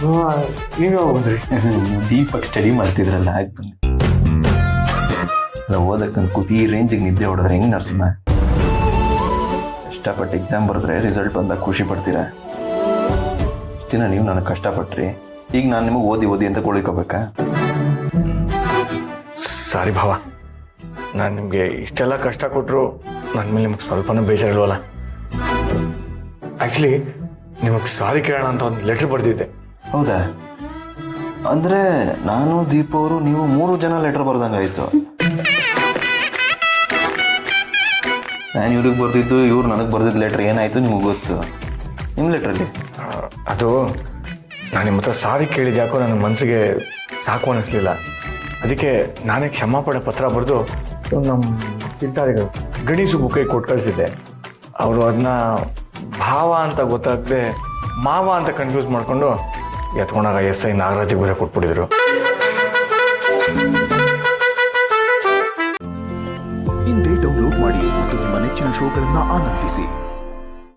ನೀವೇ ಹೋಗ್ರಿ. ಡೀಪಾಗಿ ಸ್ಟಡಿ ಮಾಡ್ತಿದ್ರಲ್ಲ ಹಾಗೆ ಬನ್ನಿ. ಓದಕ್ಕಂತ ಕೂತಿ ಈ ರೇಂಜಿಗೆ ನಿದ್ದೆ ಹೊಡೆದ್ರೆ ಹೆಂಗೆ ನರ್ಸಿಂಹ? ಕಷ್ಟಪಟ್ಟು ಎಕ್ಸಾಮ್ ಬರೆದ್ರೆ ರಿಸಲ್ಟ್ ಬಂದಾಗ ಖುಷಿ ಪಡ್ತೀರಾ? ಇಷ್ಟು ದಿನ ನೀವು ನನಗೆ ಕಷ್ಟಪಟ್ರಿ, ಈಗ ನಾನು ನಿಮಗೆ ಓದಿ ಅಂತ ಗೋಳಿಕೋಬೇಕಾ? ಸಾರಿ ಭಾವ, ನಾನು ನಿಮಗೆ ಇಷ್ಟೆಲ್ಲ ಕಷ್ಟ ಕೊಟ್ಟರು ನನ್ನ ಮೇಲೆ ನಿಮಗೆ ಸ್ವಲ್ಪನೂ ಬೇಜಾರಿಲ್ವಲ್ಲ. ಆ್ಯಕ್ಚುಲಿ ನಿಮಗೆ ಸಾರಿ ಕೇಳೋಣ ಅಂತ ಒಂದು ಲೆಟ್ರ್ ಬರೆದಿದ್ದೆ. ಹೌದಾ? ಅಂದರೆ ನಾನು ದೀಪ ಅವರು ನೀವು 3 ಜನ ಲೆಟರ್ ಬರ್ದಂಗಾಯಿತು. ನಾನು ಇವ್ರಿಗೆ ಬರ್ದಿದ್ದು, ಇವ್ರು ನನಗೆ ಬರ್ದಿದ್ದು ಲೆಟ್ರ್ ಏನಾಯಿತು ನಿಮಗೆ ಗೊತ್ತು. ನಿಮ್ಮ ಲೆಟ್ರಲ್ಲಿ ಅದು ನಾನು ನಿಮ್ಮ ಹತ್ರ ಸಾರಿ ಕೇಳಿದ್ದು ಯಾಕೋ ನನ್ನ ಮನಸ್ಸಿಗೆ ಸಾಕು ಅನ್ನಿಸ್ಲಿಲ್ಲ. ಅದಕ್ಕೆ ನಾನೇ ಕ್ಷಮಾಪಣೆ ಪತ್ರ ಬರೆದು ನಮ್ಮ ಚಿಂತಾರಿಗಳು ಗಣೇಶು ಬುಕ್ಕೈ ಕೊಟ್ಟು ಕಳಿಸಿದ್ದೆ. ಅವರು ಅದನ್ನ ಭಾವ ಅಂತ ಗೊತ್ತಾಗದೆ ಮಾವ ಅಂತ ಕನ್ಫ್ಯೂಸ್ ಮಾಡಿಕೊಂಡು ಎತ್ಕೊಂಡಾಗ SI ನಾಗರಾಜಿಗೆ ಬೇರೆ ಕೊಟ್ಬಿಟ್ಟಿದ್ರು. ಇಂದೇ ಡೌನ್ಲೋಡ್ ಮಾಡಿ ಮತ್ತು ನಿಮ್ಮ ನೆಚ್ಚಿನ ಶೋಗಳನ್ನು ಆನಂದಿಸಿ.